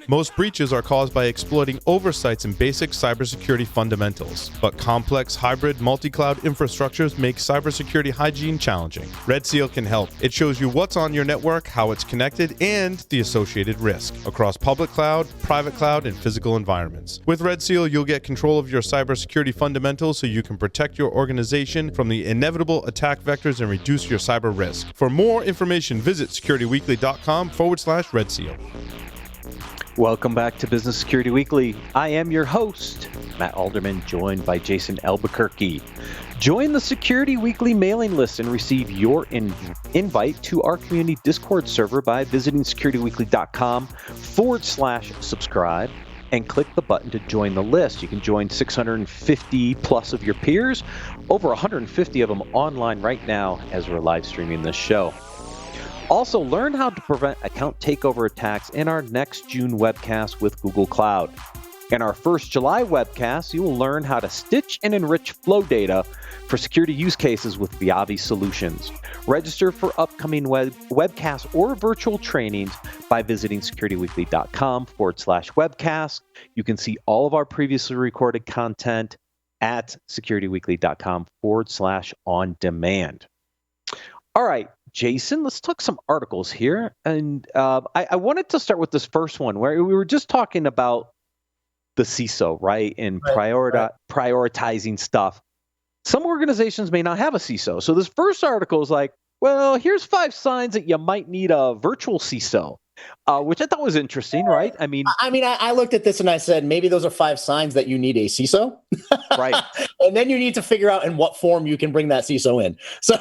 Most breaches are caused by exploiting oversights in basic cybersecurity fundamentals, but complex hybrid multi-cloud infrastructures make cybersecurity hygiene challenging. Red Seal can help. It shows you what's on your network, how it's connected, and the associated risk across public cloud, private cloud, and physical environments. With Red Seal, you'll get control of your cybersecurity fundamentals so you can protect your organization from the inevitable attack vectors and reduce your cyber risk. For more information, visit securityweekly.com/Red Seal. Welcome back to Business Security Weekly. I am your host, Matt Alderman, joined by Jason Albuquerque. Join the Security Weekly mailing list and receive your invite to our community Discord server by visiting securityweekly.com/subscribe and click the button to join the list. You can join 650 plus of your peers, over 150 of them online right now as we're live streaming this show. Also, learn how to prevent account takeover attacks in our next June webcast with Google Cloud. In our first July webcast, you will learn how to stitch and enrich flow data for security use cases with Viavi Solutions. Register for upcoming webcasts or virtual trainings by visiting securityweekly.com/webcast. You can see all of our previously recorded content at securityweekly.com/on-demand. All right, Jason, let's talk some articles here. And I wanted to start with this first one where we were just talking about the CISO, right? And prioritizing stuff. Some organizations may not have a CISO. So this first article is like, well, here's 5 signs that you might need a virtual CISO, which I thought was interesting, right? I looked at this and I said, maybe those are 5 signs that you need a CISO. Right. And then you need to figure out in what form you can bring that CISO in. So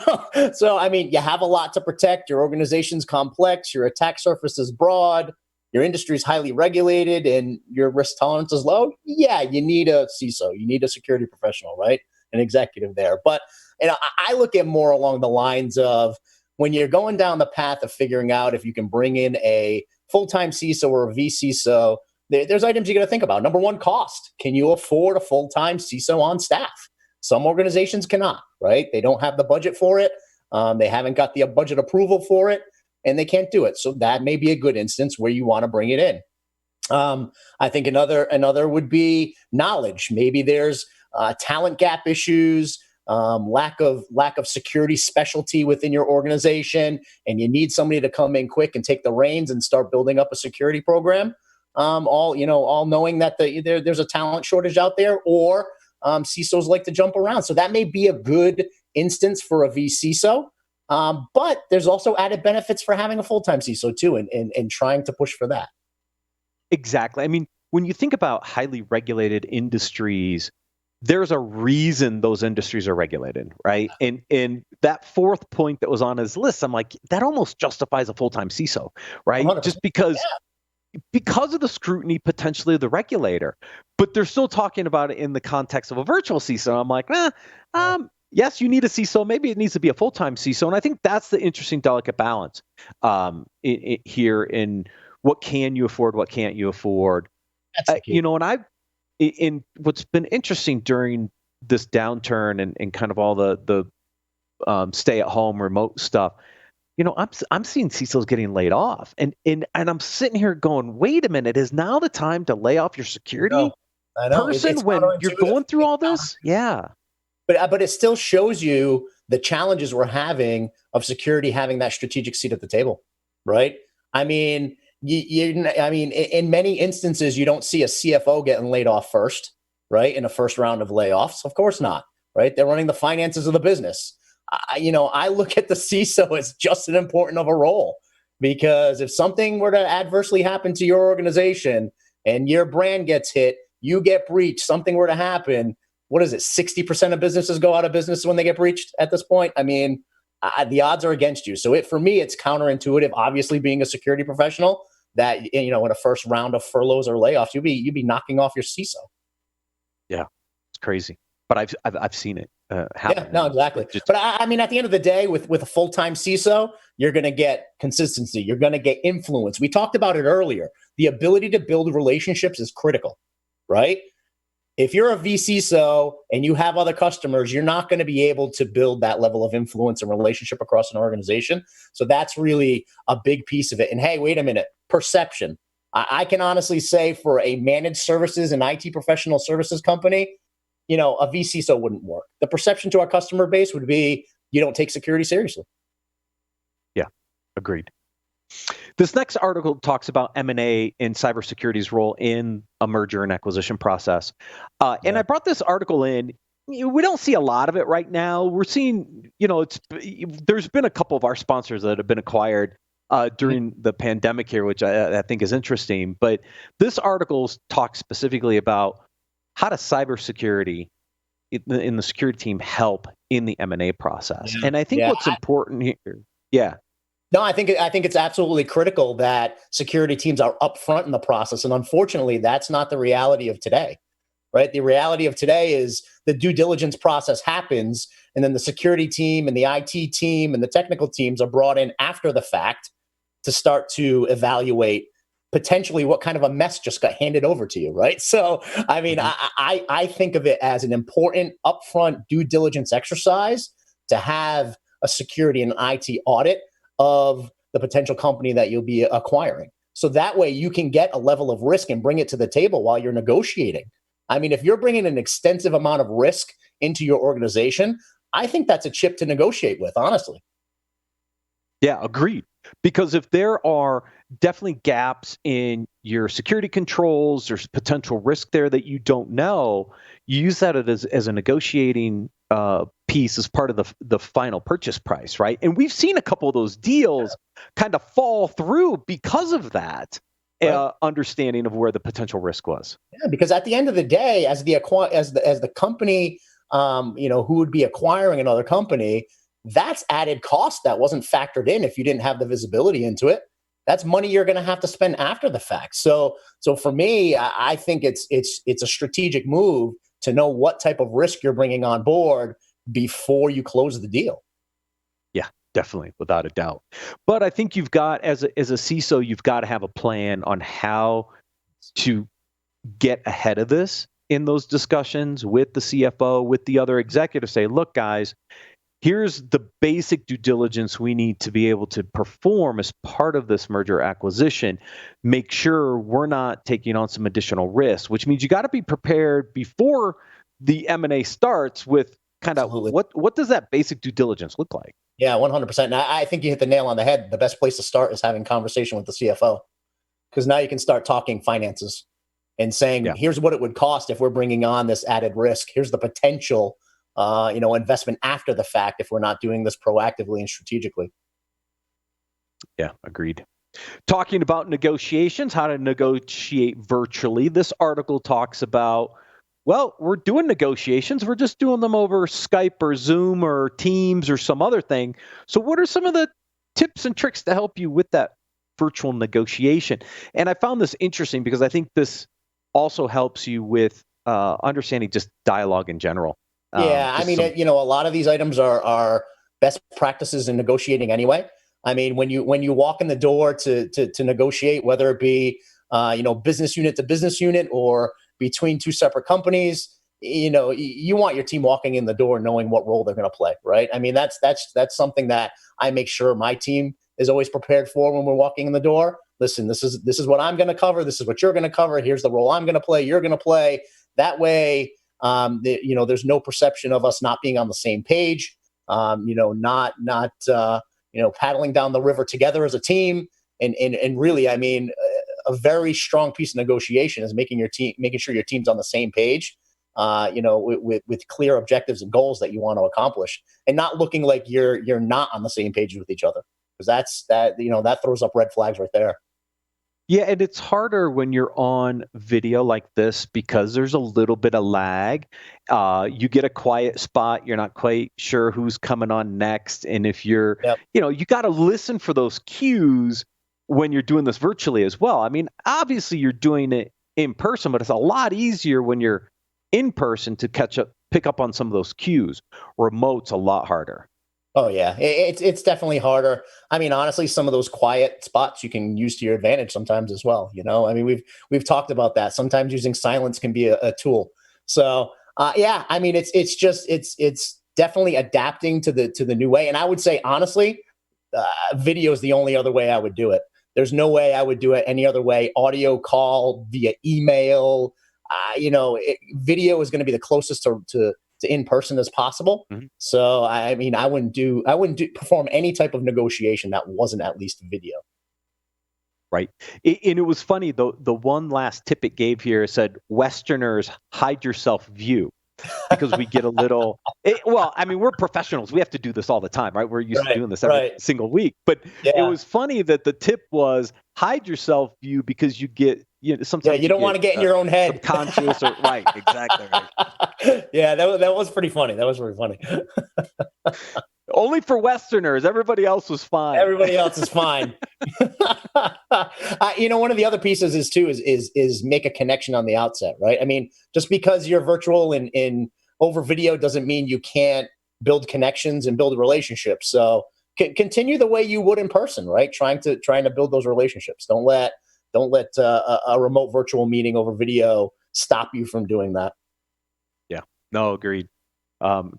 you have a lot to protect. Your organization's complex. Your attack surface is broad. Your industry is highly regulated and your risk tolerance is low. Yeah, you need a CISO. You need a security professional, right? An executive there. But I look at more along the lines of when you're going down the path of figuring out if you can bring in a full-time CISO or a vCISO, there's items you got to think about. Number one, cost. Can you afford a full-time CISO on staff? Some organizations cannot, right? They don't have the budget for it. They haven't got the budget approval for it, and they can't do it. So that may be a good instance where you want to bring it in. I think another would be knowledge. Maybe there's talent gap issues, lack of security specialty within your organization, and you need somebody to come in quick and take the reins and start building up a security program. All knowing that there's a talent shortage out there, or CISOs like to jump around. So that may be a good instance for a vCISO. But there's also added benefits for having a full-time CISO too, and trying to push for that. Exactly. I mean, when you think about highly regulated industries, there's a reason those industries are regulated, right? And that fourth point that was on his list, I'm like, that almost justifies a full-time CISO, right? 100%. Just because of the scrutiny potentially of the regulator. But they're still talking about it in the context of a virtual CISO. I'm like, yes, you need a CISO. Maybe it needs to be a full-time CISO. And I think that's the interesting, delicate balance here in what can you afford, what can't you afford. And what's been interesting during this downturn and kind of all the stay-at-home remote stuff, I'm seeing CISOs getting laid off, and I'm sitting here going, wait a minute, is now the time to lay off your security person when you're going through all this? Yeah. But it still shows you the challenges we're having of security having that strategic seat at the table, right? I mean, in many instances, you don't see a CFO getting laid off first, right? In a first round of layoffs, of course not, right? They're running the finances of the business. I look at the CISO as just as important of a role, because if something were to adversely happen to your organization and your brand gets hit, you get breached, something were to happen, what is it? 60% of businesses go out of business when they get breached at this point. I mean, the odds are against you. So for me, it's counterintuitive, obviously being a security professional, that, in a first round of furloughs or layoffs, you'd be knocking off your CISO. Yeah, it's crazy. But I've seen it happen. Yeah, no, exactly. But I mean, at the end of the day, with a full-time CISO, you're going to get consistency. You're going to get influence. We talked about it earlier. The ability to build relationships is critical, right? If you're a vCISO and you have other customers, you're not going to be able to build that level of influence and relationship across an organization. So that's really a big piece of it. And hey, wait a minute, perception. I can honestly say for a managed services and IT professional services company, a vCISO wouldn't work. The perception to our customer base would be you don't take security seriously. Yeah, agreed. This next article talks about M&A and cybersecurity's role in a merger and acquisition process. And I brought this article in. We don't see a lot of it right now. We're seeing, there's been a couple of our sponsors that have been acquired during the pandemic here, which I think is interesting. But this article talks specifically about how does cybersecurity in the security team help in the M&A process. Yeah. And I think what's important here, No, I think it's absolutely critical that security teams are upfront in the process, and unfortunately, that's not the reality of today, right? The reality of today is the due diligence process happens, and then the security team and the IT team and the technical teams are brought in after the fact to start to evaluate potentially what kind of a mess just got handed over to you, right? So, I mean, I think of it as an important upfront due diligence exercise to have a security and IT audit of the potential company that you'll be acquiring. So that way you can get a level of risk and bring it to the table while you're negotiating. I mean, if you're bringing an extensive amount of risk into your organization, I think that's a chip to negotiate with, honestly. Yeah, agreed. Because if there are definitely gaps in your security controls, there's potential risk there that you don't know, you use that as a negotiating piece as part of the final purchase price, right? And we've seen a couple of those deals kind of fall through because of that understanding of where the potential risk was. Yeah, because at the end of the day, as the company, who would be acquiring another company, that's added cost that wasn't factored in if you didn't have the visibility into it. That's money you're going to have to spend after the fact. So for me, I think it's a strategic move to know what type of risk you're bringing on board before you close the deal. Yeah, definitely, without a doubt. But I think you've got, as a CISO, you've got to have a plan on how to get ahead of this in those discussions with the CFO, with the other executives. Say, look, guys, here's the basic due diligence we need to be able to perform as part of this merger acquisition. Make sure we're not taking on some additional risk, which means you got to be prepared before the M&A starts with kind of what does that basic due diligence look like? Yeah, 100%. And I think you hit the nail on the head. The best place to start is having conversation with the CFO, because now you can start talking finances and saying, here's what it would cost if we're bringing on this added risk. Here's the potential investment after the fact if we're not doing this proactively and strategically. Yeah, agreed. Talking about negotiations, how to negotiate virtually. This article talks about, well, we're doing negotiations. We're just doing them over Skype or Zoom or Teams or some other thing. So what are some of the tips and tricks to help you with that virtual negotiation? And I found this interesting because I think this also helps you with understanding just dialogue in general. Yeah, I mean, a lot of these items are best practices in negotiating anyway. I mean, when you walk in the door to negotiate, whether it be business unit to business unit or between two separate companies, you want your team walking in the door knowing what role they're going to play, right? I mean, that's something that I make sure my team is always prepared for when we're walking in the door. Listen, this is what I'm going to cover. This is what you're going to cover. Here's the role I'm going to play. You're going to play. That way, there's no perception of us not being on the same page. Not paddling down the river together as a team. And really, I mean, a very strong piece of negotiation is making sure your team's on the same page. With clear objectives and goals that you want to accomplish, and not looking like you're not on the same page with each other, because that throws up red flags right there. Yeah, and it's harder when you're on video like this because there's a little bit of lag. You get a quiet spot, you're not quite sure who's coming on next, and if you're, you got to listen for those cues when you're doing this virtually as well. I mean, obviously you're doing it in person, but it's a lot easier when you're in person to pick up on some of those cues. Remote's a lot harder. Oh yeah, it's definitely harder. I mean, honestly, some of those quiet spots you can use to your advantage sometimes as well. I mean, we've talked about that. Sometimes using silence can be a tool. So I mean, it's definitely adapting to the new way. And I would say honestly, video is the only other way I would do it. There's no way I would do it any other way. Audio call, via email, video is going to be the closest to in person as possible. Mhm. So I mean, I wouldn't perform any type of negotiation that wasn't at least video. Right. And it was funny, though, the one last tip it gave here said, Westerners, hide yourself view, because we get a little, well, I mean, we're professionals. We have to do this all the time, right? We're used to doing this every single week. But it was funny that the tip was hide yourself view, because you get, sometimes you don't want to get in your own head. Subconscious or right. Exactly. Right. Yeah, that was pretty funny. That was very funny. Only for Westerners. Everybody else was fine. Everybody else is fine. One of the other pieces is make a connection on the outset, right? I mean, just because you're virtual and over video doesn't mean you can't build connections and build relationships. So continue the way you would in person, right? Trying to build those relationships. Don't let a remote virtual meeting over video stop you from doing that. Yeah. No, agreed.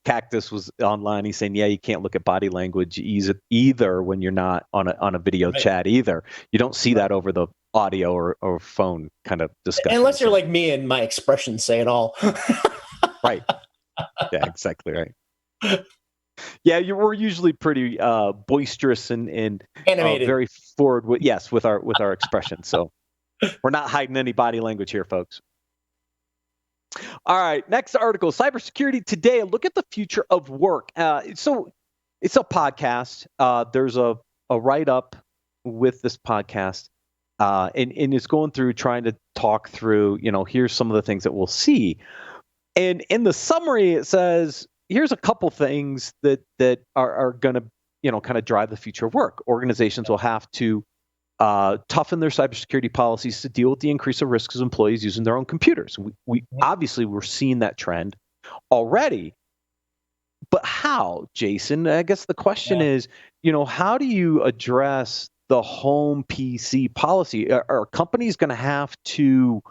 Cactus was online. He's saying, you can't look at body language either when you're not on a video chat either. You don't see that over the audio or phone kind of discussion. Unless you're like me and my expressions say it all. Right. Yeah, exactly right. Yeah, we're usually pretty boisterous and animated, very forward with our expressions. So we're not hiding any body language here, folks. All right, next article, Cybersecurity Today, a look at the future of work. So it's a podcast. There's a write-up with this podcast, and it's going through trying to talk through, here's some of the things that we'll see. And in the summary, it says, here's a couple things that are going to, kind of drive the future of work. Organizations will have to toughen their cybersecurity policies to deal with the increase of risks as employees using their own computers. We obviously we're seeing that trend already, but how, Jason? I guess the question is, how do you address the home PC policy? Are companies going to have to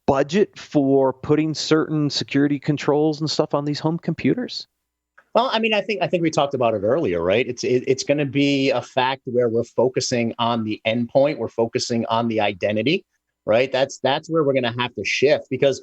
budget for putting certain security controls and stuff on these home computers? Well, I mean, I think we talked about it earlier, right? It's going to be a fact where we're focusing on the endpoint, we're focusing on the identity, right? That's where we're going to have to shift, because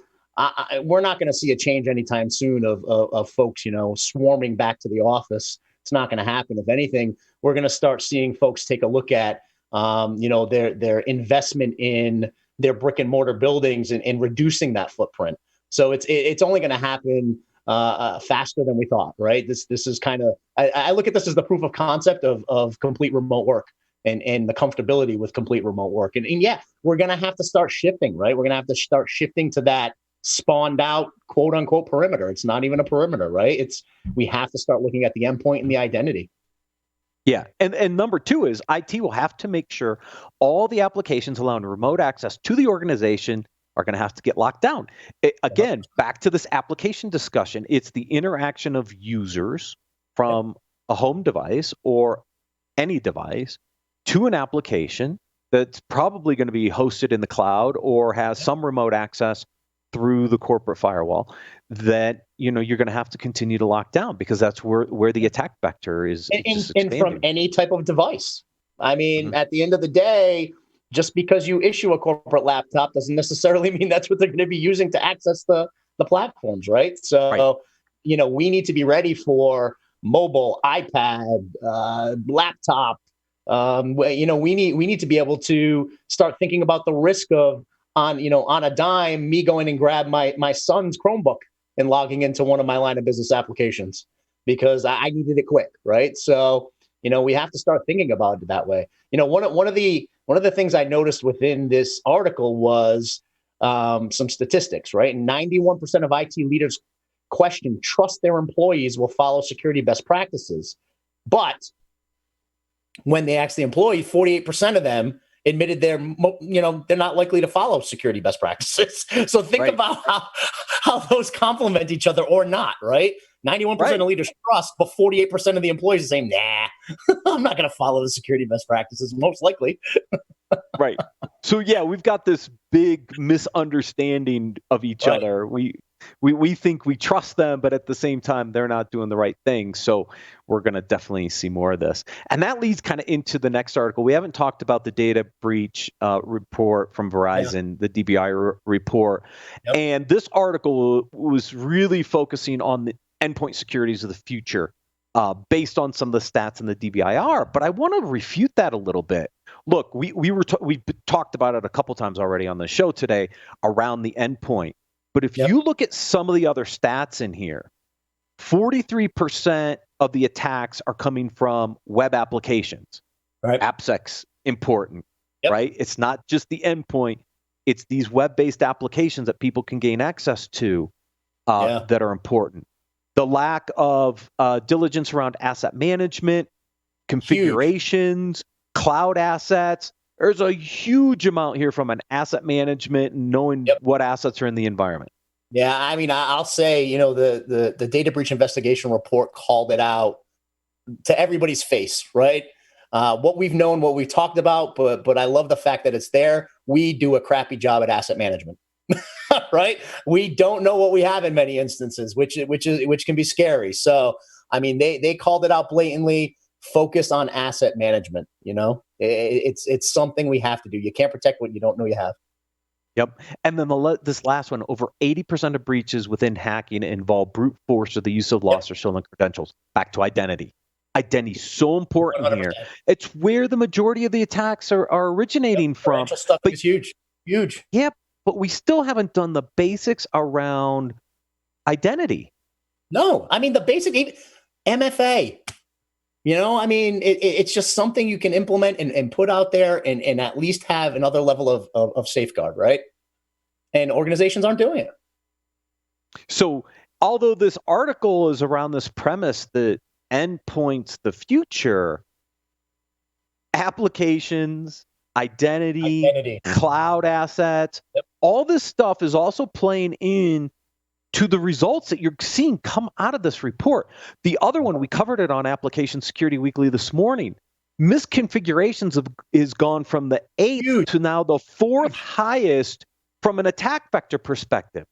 we're not going to see a change anytime soon of folks, swarming back to the office. It's not going to happen. If anything, we're going to start seeing folks take a look at, their investment in their brick and mortar buildings and reducing that footprint. So it's only going to happen faster than we thought, right? This is kind of, I look at this as the proof of concept of complete remote work and the comfortability with complete remote work. And we're going to have to start shifting, right? We're going to have to start shifting to that spawned out quote unquote perimeter. It's not even a perimeter, right? We have to start looking at the endpoint and the identity. Yeah. And number two is IT will have to make sure all the applications allowing remote access to the organization are going to have to get locked down. Again, back to this application discussion, it's the interaction of users from a home device or any device to an application that's probably going to be hosted in the cloud or has some remote access through the corporate firewall that you're going to have to continue to lock down, because that's where the attack vector is and from any type of device. I mean, at the end of the day, just because you issue a corporate laptop doesn't necessarily mean that's what they're going to be using to access the platforms, right? So, we need to be ready for mobile, iPad, laptop. We need to be able to start thinking about the risk of on a dime, me going and grab my son's Chromebook and logging into one of my line of business applications because I needed it quick, right? So, we have to start thinking about it that way. One of the things I noticed within this article was some statistics, right? 91% of IT leaders trust their employees will follow security best practices. But when they asked the employee, 48% of them admitted they're not likely to follow security best practices. So think about how those complement each other or not, right? 91% of leaders trust, but 48% of the employees are saying, nah, I'm not going to follow the security best practices, most likely. Right. So, we've got this big misunderstanding of each other. we think we trust them, but at the same time, they're not doing the right thing. So we're going to definitely see more of this. And that leads kind of into the next article. We haven't talked about the data breach report from Verizon, the DBI report. Yep. And this article was really focusing on the endpoint securities of the future based on some of the stats in the DBIR. But I want to refute that a little bit. Look, we've talked about it a couple times already on the show today around the endpoint. But if you look at some of the other stats in here, 43% of the attacks are coming from web applications. Right. AppSec's important, right? It's not just the endpoint. It's these web-based applications that people can gain access to that are important. The lack of diligence around asset management, configurations, cloud assets. There's a huge amount here from an asset management and knowing what assets are in the environment. Yeah, I mean, I'll say, the data breach investigation report called it out to everybody's face, right? What we've known, what we've talked about, but I love the fact that it's there. We do a crappy job at asset management, right? We don't know what we have in many instances, which can be scary. So, I mean, they called it out blatantly. Focus on asset management. It's something we have to do. You can't protect what you don't know you have. Yep. And then this last one, over 80% of breaches within hacking involve brute force or the use of lost or stolen credentials. Back to identity. Identity is so important 100%. Here. It's where the majority of the attacks are originating from. Stuff is huge. Huge. Yeah, but we still haven't done the basics around identity. No, I mean, the basic MFA. I mean, it's just something you can implement and put out there and at least have another level of safeguard, right? And organizations aren't doing it. So although this article is around this premise that endpoints the future, applications, identity. Cloud assets, all this stuff is also playing in to the results that you're seeing come out of this report. The other one, we covered it on Application Security Weekly this morning. Misconfigurations is gone from the 8th to now the 4th highest from an attack vector perspective.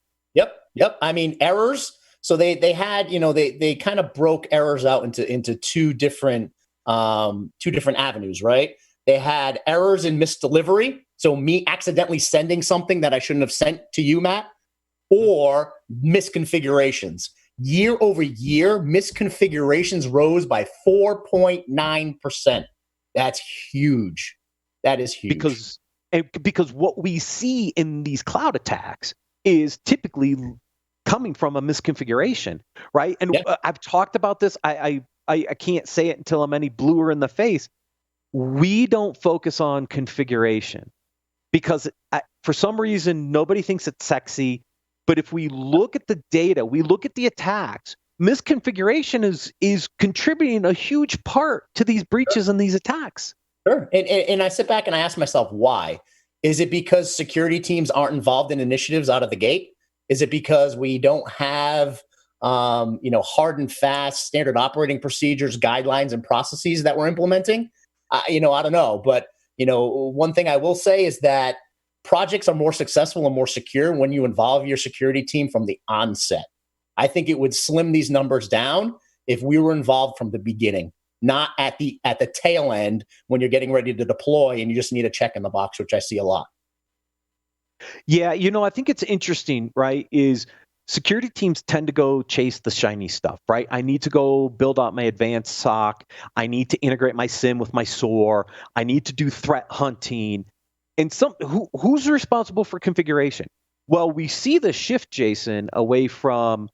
Yep. I mean, errors. So they had, they kind of broke errors out into two different avenues, right? They had errors in misdelivery. So me accidentally sending something that I shouldn't have sent to you, Matt, or misconfigurations. Year over year, misconfigurations rose by 4.9%. That's huge. That is huge. Because what we see in these cloud attacks is typically coming from a misconfiguration, right? And I've talked about this. I can't say it until I'm any bluer in the face. We don't focus on configuration because for some reason, nobody thinks it's sexy. But if we look at the data, we look at the attacks, misconfiguration is contributing a huge part to these breaches and these attacks. Sure. And I sit back and I ask myself, why? Is it because security teams aren't involved in initiatives out of the gate? Is it because we don't have, hard and fast standard operating procedures, guidelines, and processes that we're implementing? I don't know. But, one thing I will say is that projects are more successful and more secure when you involve your security team from the onset. I think it would slim these numbers down if we were involved from the beginning, not at the tail end when you're getting ready to deploy and you just need a check in the box, which I see a lot. Yeah, I think it's interesting, right, is security teams tend to go chase the shiny stuff, right? I need to go build out my advanced SOC. I need to integrate my SIEM with my SOAR. I need to do threat hunting. And who's responsible for configuration? Well, we see the shift, Jason, away from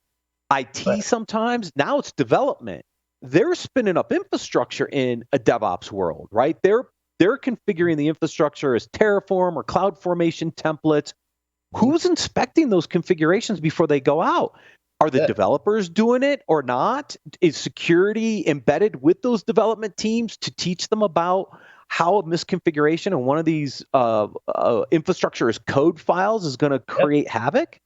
IT sometimes. Now it's development. They're spinning up infrastructure in a DevOps world, right? They're configuring the infrastructure as Terraform or CloudFormation templates. Who's inspecting those configurations before they go out? Are the developers doing it or not? Is security embedded with those development teams to teach them about how a misconfiguration in one of these infrastructure as code files is going to create havoc?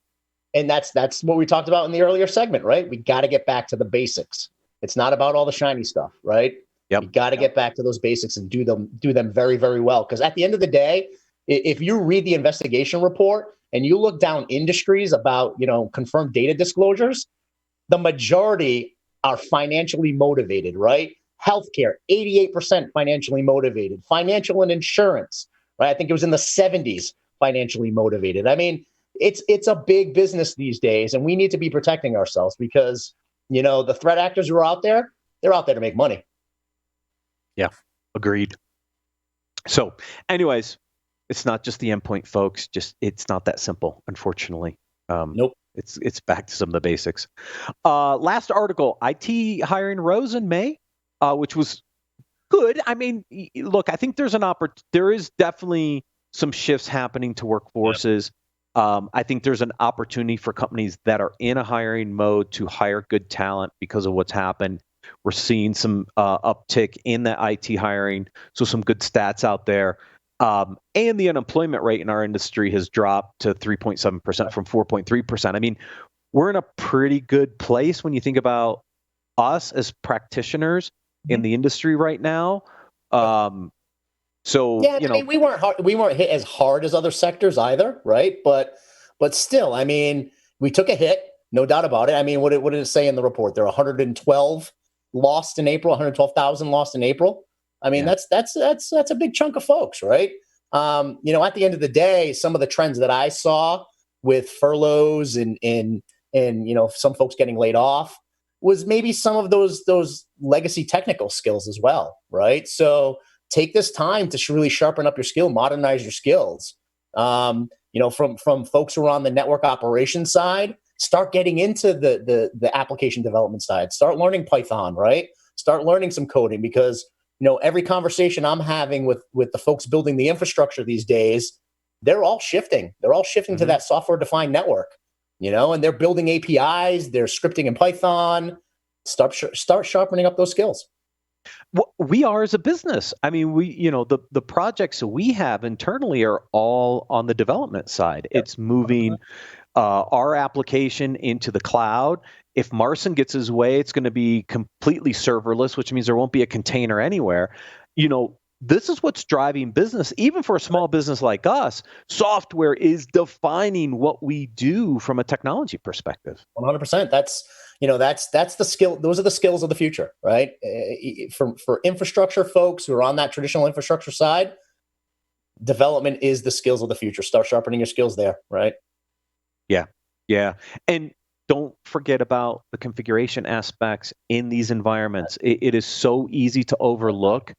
And that's what we talked about in the earlier segment, right? We got to get back to the basics. It's not about all the shiny stuff, right? You got to get back to those basics and do them very, very well. Because at the end of the day, if you read the investigation report, and you look down industries about, confirmed data disclosures, the majority are financially motivated, right? Healthcare, 88% financially motivated. Financial and insurance, right? I think it was in the 70s, financially motivated. I mean, it's a big business these days, and we need to be protecting ourselves because, the threat actors who are out there, they're out there to make money. Yeah, agreed. So, anyways, it's not just the endpoint, folks. It's not that simple, unfortunately. Nope. It's back to some of the basics. Last article: IT hiring rose in May, which was good. I mean, look, I think there is definitely some shifts happening to workforces. I think there's an opportunity for companies that are in a hiring mode to hire good talent because of what's happened. We're seeing some uptick in the IT hiring, so some good stats out there. And the unemployment rate in our industry has dropped to 3.7% from 4.3%. I mean, we're in a pretty good place when you think about us as practitioners in the industry right now. So yeah, I mean, we weren't hit as hard as other sectors either, right? But still, I mean, we took a hit, no doubt about it. I mean, what did it say in the report? There are 112 lost in April, 112,000 lost in April. I mean, that's a big chunk of folks, right? At the end of the day, some of the trends that I saw with furloughs and some folks getting laid off was maybe some of those legacy technical skills as well, right? So take this time to really sharpen up your skill, modernize your skills. From folks who are on the network operations side, start getting into the application development side. Start learning Python, right? Start learning some coding because every conversation I'm having with the folks building the infrastructure these days, they're all shifting. They're all shifting to that software-defined network, and they're building APIs. They're scripting in Python. Start sharpening up those skills. Well, we are as a business. I mean, the projects we have internally are all on the development side. Yep. It's moving our application into the cloud. If Marcin gets his way, it's going to be completely serverless, which means there won't be a container anywhere. This is what's driving business. Even for a small business like us, software is defining what we do from a technology perspective. 100%. That's the skill. Those are the skills of the future, right? For infrastructure folks who are on that traditional infrastructure side, development is the skills of the future. Start sharpening your skills there, right? Yeah. And don't forget about the configuration aspects in these environments. It is so easy to overlook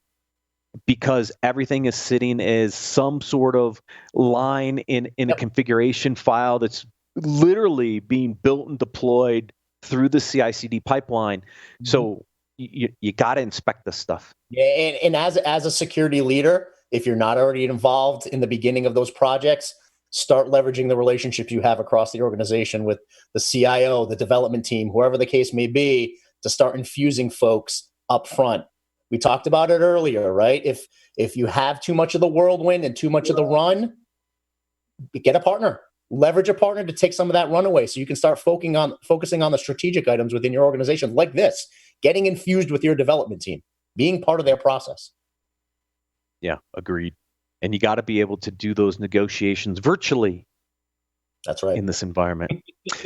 because everything is sitting as some sort of line in a configuration file that's literally being built and deployed through the CI/CD pipeline. So you got to inspect this stuff. Yeah, and as a security leader, if you're not already involved in the beginning of those projects, start leveraging the relationships you have across the organization with the CIO, the development team, whoever the case may be, to start infusing folks up front. We talked about it earlier, right? If you have too much of the whirlwind and too much of the run, get a partner. Leverage a partner to take some of that run away so you can start focusing on the strategic items within your organization like this, getting infused with your development team, being part of their process. Yeah, agreed. And you got to be able to do those negotiations virtually. That's right. In this environment.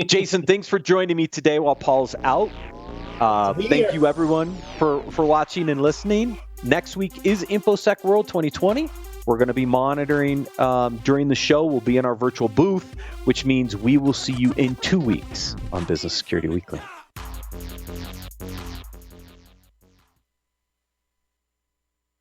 Jason, thanks for joining me today while Paul's out. Thank you, everyone, for watching and listening. Next week is InfoSec World 2020. We're going to be monitoring during the show. We'll be in our virtual booth, which means we will see you in 2 weeks on Business Security Weekly.